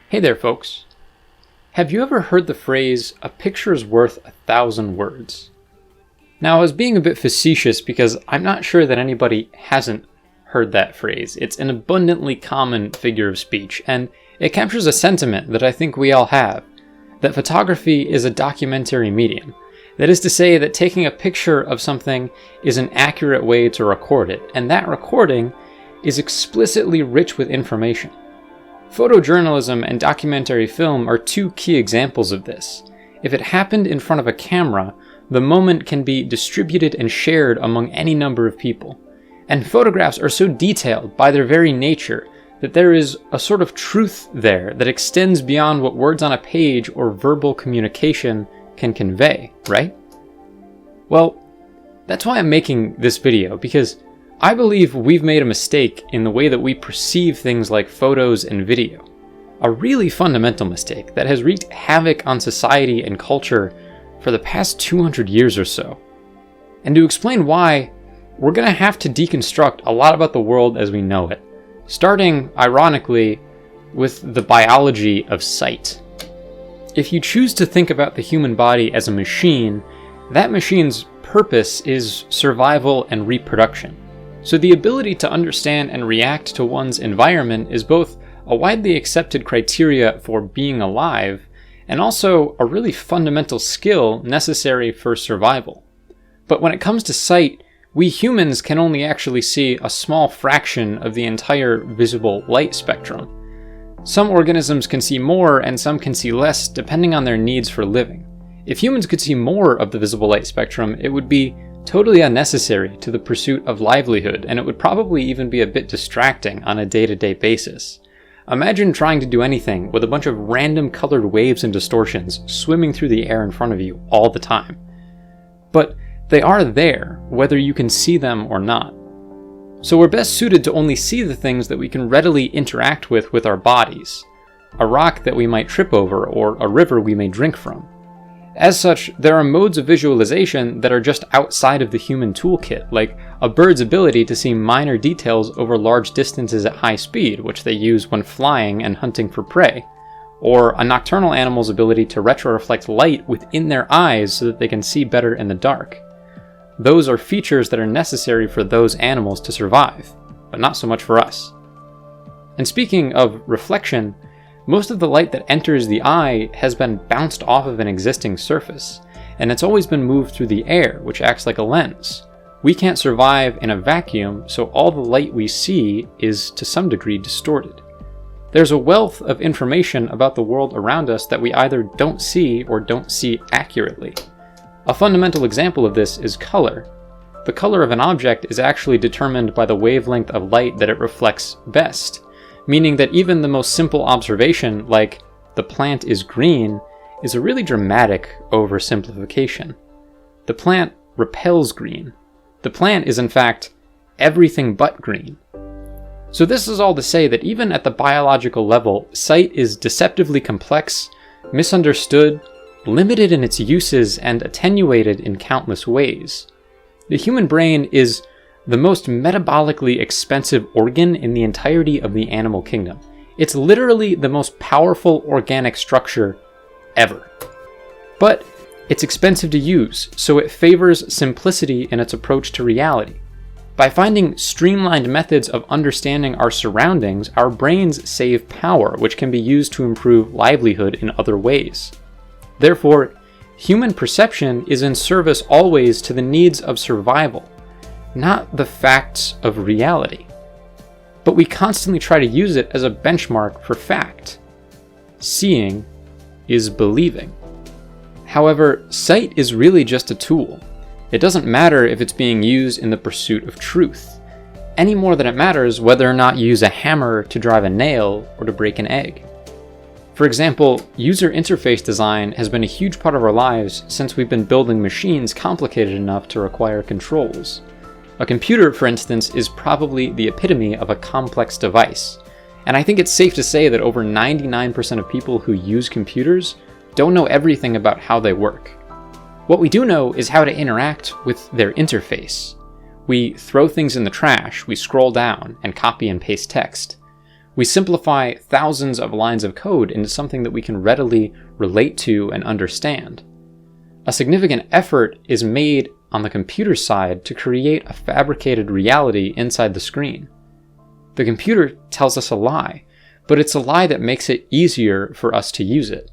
Hey there, folks. Have you ever heard the phrase, "a picture's worth 1,000 words"? Now, I was being a bit facetious because I'm not sure that anybody hasn't heard that phrase. It's an abundantly common figure of speech, and it captures a sentiment that I think we all have, that photography is a documentary medium. That is to say that taking a picture of something is an accurate way to record it, and that recording is explicitly rich with information. Photojournalism and documentary film are two key examples of this. If it happened in front of a camera, the moment can be distributed and shared among any number of people. And photographs are so detailed by their very nature that there is a sort of truth there that extends beyond what words on a page or verbal communication can convey, right? Well, that's why I'm making this video, because I believe we've made a mistake in the way that we perceive things like photos and video. A really fundamental mistake that has wreaked havoc on society and culture for the past 200 years or so. And to explain why, we're going to have to deconstruct a lot about the world as we know it, starting, ironically, with the biology of sight. If you choose to think about the human body as a machine, that machine's purpose is survival and reproduction. So the ability to understand and react to one's environment is both a widely accepted criteria for being alive and also a really fundamental skill necessary for survival. But when it comes to sight, we humans can only actually see a small fraction of the entire visible light spectrum. Some organisms can see more and some can see less depending on their needs for living. If humans could see more of the visible light spectrum, it would be totally unnecessary to the pursuit of livelihood, and it would probably even be a bit distracting on a day-to-day basis. Imagine trying to do anything with a bunch of random colored waves and distortions swimming through the air in front of you all the time. But they are there, whether you can see them or not. So we're best suited to only see the things that we can readily interact with our bodies. A rock that we might trip over, or a river we may drink from. As such, there are modes of visualization that are just outside of the human toolkit, like a bird's ability to see minor details over large distances at high speed, which they use when flying and hunting for prey, or a nocturnal animal's ability to retroreflect light within their eyes so that they can see better in the dark. Those are features that are necessary for those animals to survive, but not so much for us. And speaking of reflection, most of the light that enters the eye has been bounced off of an existing surface, and it's always been moved through the air, which acts like a lens. We can't survive in a vacuum, so all the light we see is to some degree distorted. There's a wealth of information about the world around us that we either don't see or don't see accurately. A fundamental example of this is color. The color of an object is actually determined by the wavelength of light that it reflects best. Meaning that even the most simple observation, like the plant is green, is a really dramatic oversimplification. The plant repels green. The plant is in fact everything but green. So this is all to say that even at the biological level, sight is deceptively complex, misunderstood, limited in its uses, and attenuated in countless ways. The human brain is the most metabolically expensive organ in the entirety of the animal kingdom. It's literally the most powerful organic structure ever. But it's expensive to use, so it favors simplicity in its approach to reality. By finding streamlined methods of understanding our surroundings, our brains save power, which can be used to improve livelihood in other ways. Therefore, human perception is in service always to the needs of survival, not the facts of reality. But we constantly try to use it as a benchmark for fact. Seeing is believing. However, sight is really just a tool. It doesn't matter if it's being used in the pursuit of truth, any more than it matters whether or not you use a hammer to drive a nail or to break an egg. For example, user interface design has been a huge part of our lives since we've been building machines complicated enough to require controls. A computer, for instance, is probably the epitome of a complex device, and I think it's safe to say that over 99% of people who use computers don't know everything about how they work. What we do know is how to interact with their interface. We throw things in the trash, we scroll down, and copy and paste text. We simplify thousands of lines of code into something that we can readily relate to and understand. A significant effort is made on the computer side to create a fabricated reality inside the screen. The computer tells us a lie, but it's a lie that makes it easier for us to use it.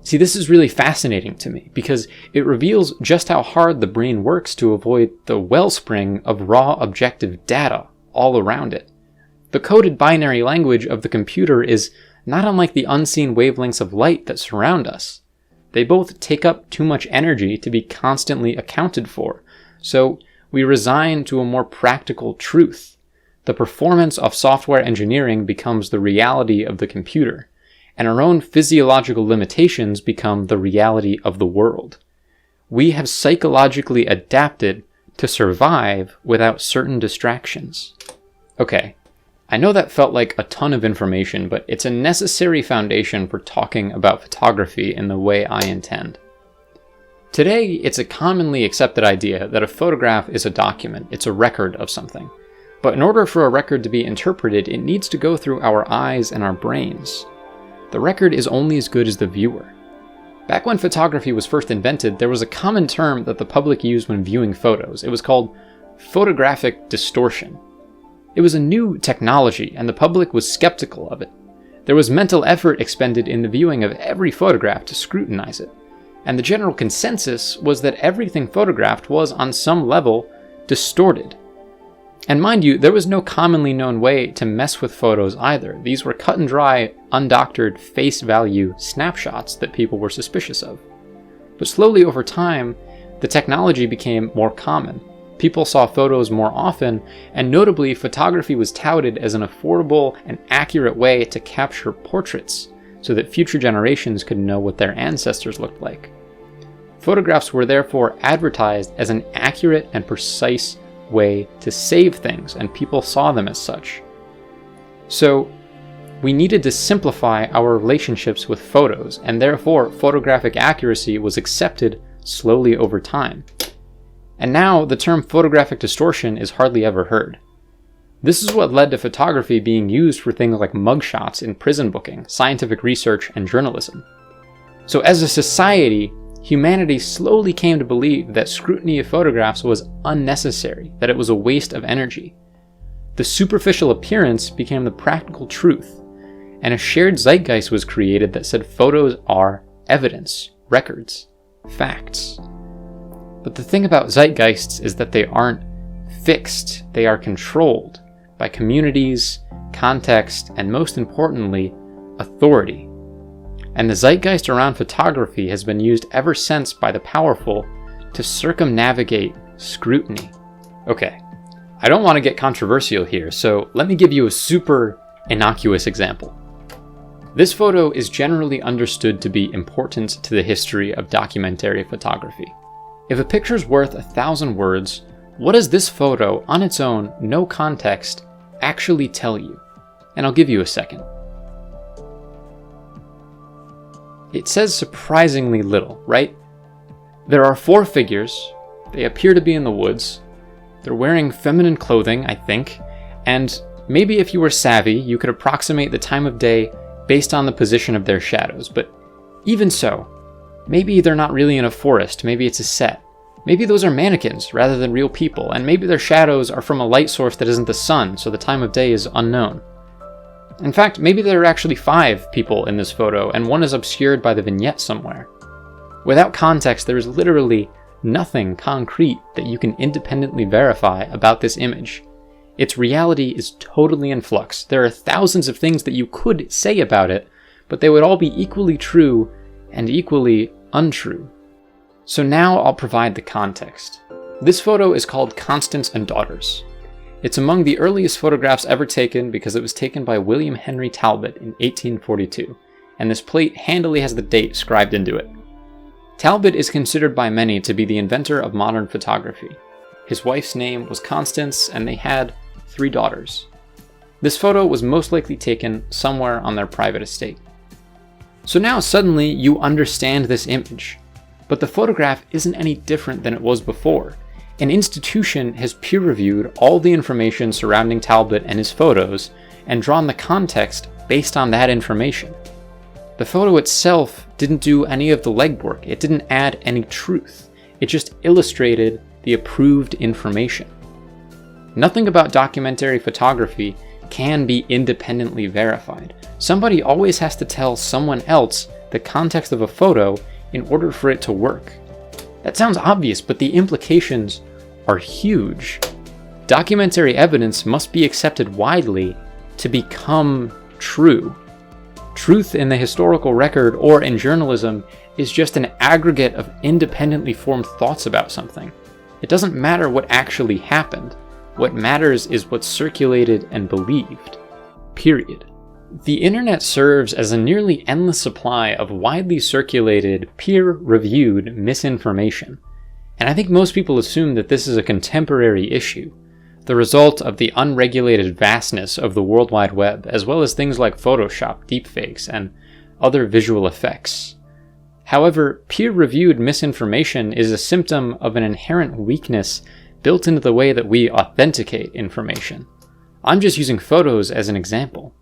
See, this is really fascinating to me because it reveals just how hard the brain works to avoid the wellspring of raw objective data all around it. The coded binary language of the computer is not unlike the unseen wavelengths of light that surround us. They both take up too much energy to be constantly accounted for, so we resign to a more practical truth. The performance of software engineering becomes the reality of the computer, and our own physiological limitations become the reality of the world. We have psychologically adapted to survive without certain distractions. Okay, I know that felt like a ton of information, but it's a necessary foundation for talking about photography in the way I intend. Today, it's a commonly accepted idea that a photograph is a document, it's a record of something. But in order for a record to be interpreted, it needs to go through our eyes and our brains. The record is only as good as the viewer. Back when photography was first invented, there was a common term that the public used when viewing photos. It was called photographic distortion. It was a new technology, and the public was skeptical of it. There was mental effort expended in the viewing of every photograph to scrutinize it, and the general consensus was that everything photographed was, on some level, distorted. And mind you, there was no commonly known way to mess with photos either. These were cut and dry, undoctored, face value snapshots that people were suspicious of. But slowly over time, the technology became more common. People saw photos more often, and notably, photography was touted as an affordable and accurate way to capture portraits so that future generations could know what their ancestors looked like. Photographs were therefore advertised as an accurate and precise way to save things, and people saw them as such. So, we needed to simplify our relationships with photos, and therefore photographic accuracy was accepted slowly over time. And now the term photographic distortion is hardly ever heard. This is what led to photography being used for things like mugshots in prison booking, scientific research, and journalism. So as a society, humanity slowly came to believe that scrutiny of photographs was unnecessary, that it was a waste of energy. The superficial appearance became the practical truth, and a shared zeitgeist was created that said photos are evidence, records, facts. But the thing about zeitgeists is that they aren't fixed, they are controlled by communities, context, and most importantly, authority. And the zeitgeist around photography has been used ever since by the powerful to circumnavigate scrutiny. Okay, I don't want to get controversial here, so let me give you a super innocuous example. This photo is generally understood to be important to the history of documentary photography. If a picture's worth 1,000 words, what does this photo, on its own, no context, actually tell you? And I'll give you a second. It says surprisingly little, right? There are 4 figures, they appear to be in the woods, they're wearing feminine clothing, I think, and maybe if you were savvy, you could approximate the time of day based on the position of their shadows, but even so, maybe they're not really in a forest, maybe it's a set. Maybe those are mannequins rather than real people, and maybe their shadows are from a light source that isn't the sun, so the time of day is unknown. In fact, maybe there are actually 5 people in this photo, and one is obscured by the vignette somewhere. Without context, there is literally nothing concrete that you can independently verify about this image. Its reality is totally in flux. There are thousands of things that you could say about it, but they would all be equally true and equally untrue. So now I'll provide the context. This photo is called Constance and Daughters. It's among the earliest photographs ever taken because it was taken by William Henry Talbot in 1842, and this plate handily has the date scribed into it. Talbot is considered by many to be the inventor of modern photography. His wife's name was Constance, and they had 3 daughters. This photo was most likely taken somewhere on their private estate. So now suddenly you understand this image. But the photograph isn't any different than it was before. An institution has peer-reviewed all the information surrounding Talbot and his photos and drawn the context based on that information. The photo itself didn't do any of the legwork, it didn't add any truth, it just illustrated the approved information. Nothing about documentary photography can be independently verified. Somebody always has to tell someone else the context of a photo in order for it to work. That sounds obvious, but the implications are huge. Documentary evidence must be accepted widely to become true. Truth in the historical record or in journalism is just an aggregate of independently formed thoughts about something. It doesn't matter what actually happened. What matters is what's circulated and believed. Period. The internet serves as a nearly endless supply of widely circulated, peer-reviewed misinformation. And I think most people assume that this is a contemporary issue, the result of the unregulated vastness of the World Wide Web, as well as things like Photoshop, deepfakes, and other visual effects. However, peer-reviewed misinformation is a symptom of an inherent weakness built into the way that we authenticate information. I'm just using photos as an example.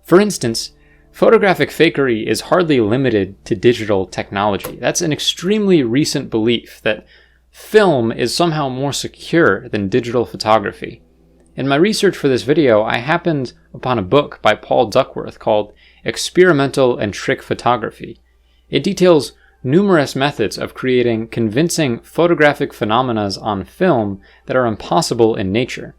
For instance, photographic fakery is hardly limited to digital technology. That's an extremely recent belief that film is somehow more secure than digital photography. In my research for this video, I happened upon a book by Paul Duckworth called Experimental and Trick Photography. It details numerous methods of creating convincing photographic phenomena on film that are impossible in nature.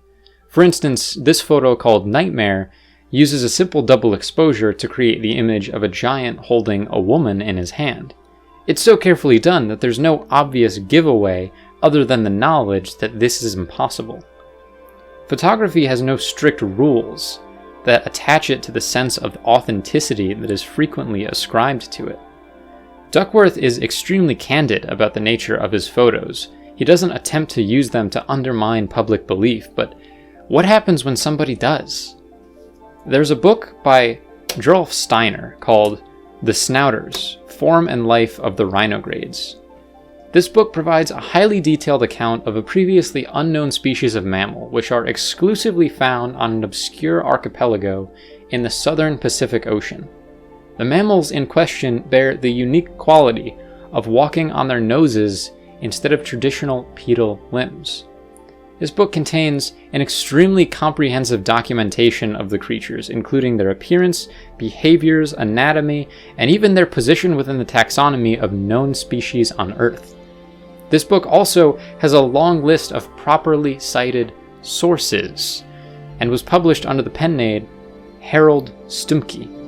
For instance, this photo called Nightmare uses a simple double exposure to create the image of a giant holding a woman in his hand. It's so carefully done that there's no obvious giveaway other than the knowledge that this is impossible. Photography has no strict rules that attach it to the sense of authenticity that is frequently ascribed to it. Duckworth is extremely candid about the nature of his photos. He doesn't attempt to use them to undermine public belief, but what happens when somebody does? There's a book by Gerolf Steiner called The Snouters, Form and Life of the Rhinogrades. This book provides a highly detailed account of a previously unknown species of mammal, which are exclusively found on an obscure archipelago in the southern Pacific Ocean. The mammals in question bear the unique quality of walking on their noses instead of traditional pedal limbs. This book contains an extremely comprehensive documentation of the creatures, including their appearance, behaviors, anatomy, and even their position within the taxonomy of known species on Earth. This book also has a long list of properly cited sources, and was published under the pen name Harold Stumke.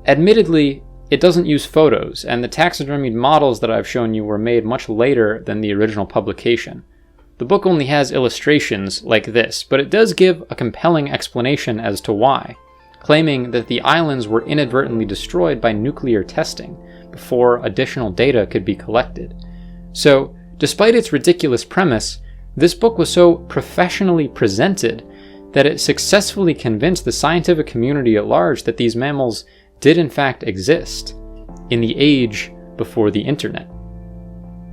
Admittedly, it doesn't use photos, and the taxidermied models that I've shown you were made much later than the original publication. The book only has illustrations like this, but it does give a compelling explanation as to why, claiming that the islands were inadvertently destroyed by nuclear testing before additional data could be collected. So, despite its ridiculous premise, this book was so professionally presented that it successfully convinced the scientific community at large that these mammals did in fact exist in the age before the internet.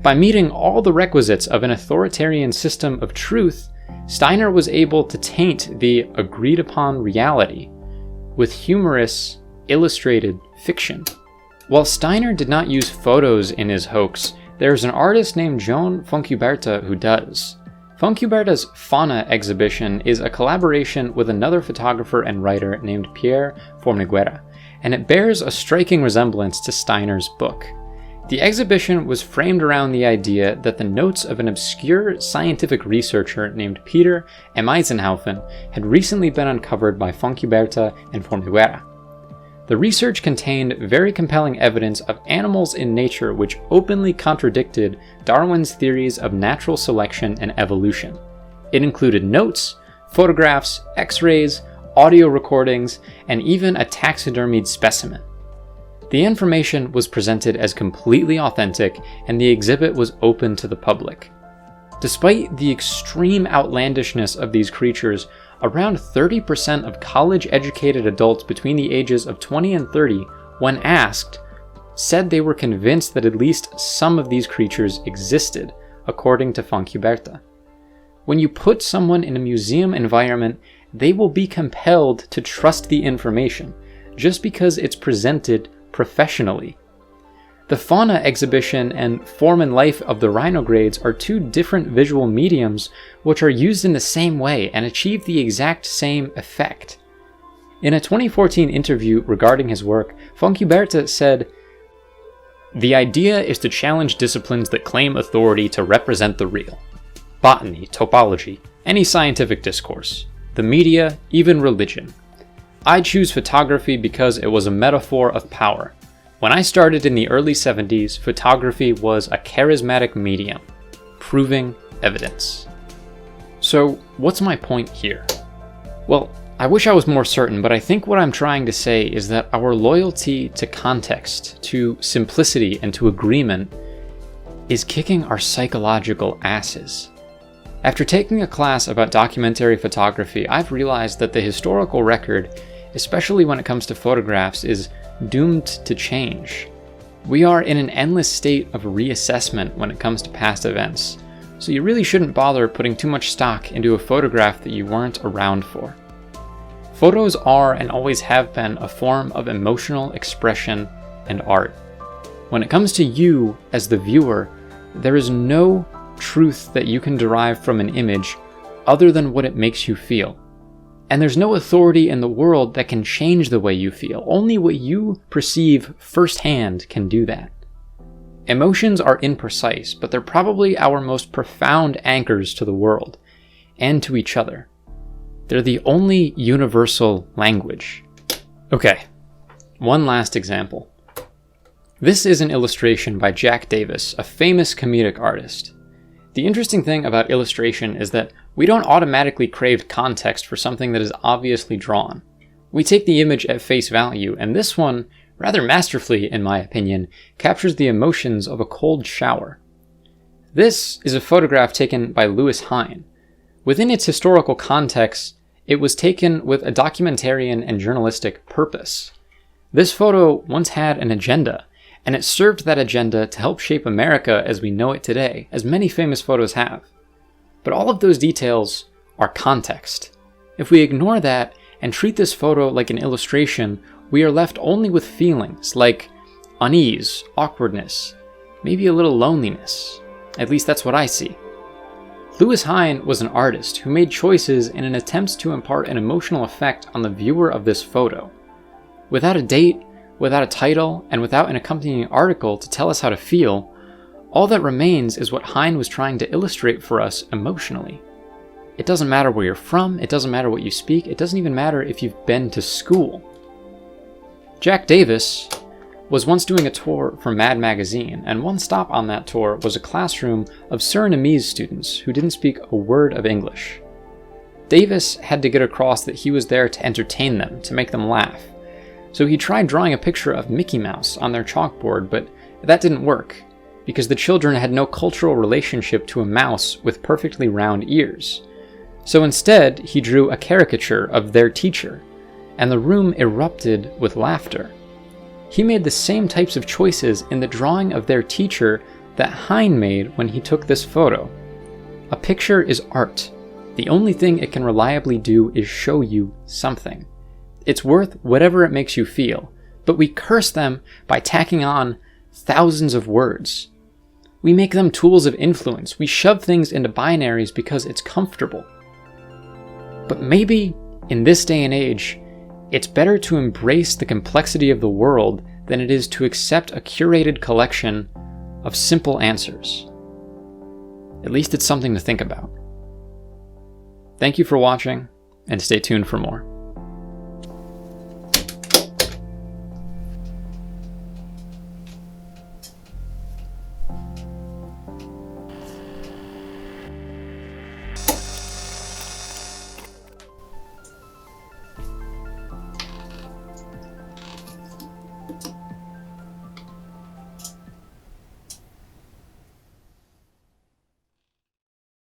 By meeting all the requisites of an authoritarian system of truth, Steiner was able to taint the agreed-upon reality with humorous, illustrated fiction. While Steiner did not use photos in his hoax, there's an artist named Joan Fontcuberta who does. Fontcuberta's Fauna exhibition is a collaboration with another photographer and writer named Pierre Forniguera, and it bears a striking resemblance to Steiner's book. The exhibition was framed around the idea that the notes of an obscure scientific researcher named Peter M. Eisenhaufen had recently been uncovered by Fontcuberta and Forniguera. The research contained very compelling evidence of animals in nature which openly contradicted Darwin's theories of natural selection and evolution. It included notes, photographs, X-rays, audio recordings, and even a taxidermied specimen. The information was presented as completely authentic, and the exhibit was open to the public. Despite the extreme outlandishness of these creatures, around 30% of college-educated adults between the ages of 20 and 30, when asked, said they were convinced that at least some of these creatures existed, according to Fontcuberta. When you put someone in a museum environment, they will be compelled to trust the information just because it's presented professionally. The fauna exhibition and form and life of the rhinogrades are two different visual mediums which are used in the same way and achieve the exact same effect. In a 2014 interview regarding his work, Fontcuberta said, "The idea is to challenge disciplines that claim authority to represent the real. Botany, topology, any scientific discourse, the media, even religion. I choose photography because it was a metaphor of power. When I started in the early 70s, photography was a charismatic medium, proving evidence." So, what's my point here? Well, I wish I was more certain, but I think what I'm trying to say is that our loyalty to context, to simplicity, and to agreement is kicking our psychological asses. After taking a class about documentary photography, I've realized that the historical record, especially when it comes to photographs, is doomed to change. We are in an endless state of reassessment when it comes to past events, so you really shouldn't bother putting too much stock into a photograph that you weren't around for. Photos are and always have been a form of emotional expression and art. When it comes to you as the viewer, there is no truth that you can derive from an image other than what it makes you feel. And there's no authority in the world that can change the way you feel. Only what you perceive firsthand can do that. Emotions are imprecise, but they're probably our most profound anchors to the world and to each other. They're the only universal language. Okay, one last example. This is an illustration by Jack Davis, a famous comedic artist. The interesting thing about illustration is that we don't automatically crave context for something that is obviously drawn. We take the image at face value, and this one, rather masterfully in my opinion, captures the emotions of a cold shower. This is a photograph taken by Louis Hine. Within its historical context, it was taken with a documentarian and journalistic purpose. This photo once had an agenda, and it served that agenda to help shape America as we know it today, as many famous photos have. But all of those details are context. If we ignore that and treat this photo like an illustration, we are left only with feelings like unease, awkwardness, maybe a little loneliness. At least that's what I see. Louis Hine was an artist who made choices in an attempt to impart an emotional effect on the viewer of this photo. Without a date, without a title, and without an accompanying article to tell us how to feel, all that remains is what Hine was trying to illustrate for us emotionally. It doesn't matter where you're from, it doesn't matter what you speak, it doesn't even matter if you've been to school. Jack Davis was once doing a tour for Mad Magazine, and one stop on that tour was a classroom of Surinamese students who didn't speak a word of English. Davis had to get across that he was there to entertain them, to make them laugh. So he tried drawing a picture of Mickey Mouse on their chalkboard, but that didn't work, because the children had no cultural relationship to a mouse with perfectly round ears. So instead, he drew a caricature of their teacher, and the room erupted with laughter. He made the same types of choices in the drawing of their teacher that Hine made when he took this photo. A picture is art. The only thing it can reliably do is show you something. It's worth whatever it makes you feel, but we curse them by tacking on thousands of words. We make them tools of influence. We shove things into binaries because it's comfortable. But maybe, in this day and age, it's better to embrace the complexity of the world than it is to accept a curated collection of simple answers. At least it's something to think about. Thank you for watching, and stay tuned for more.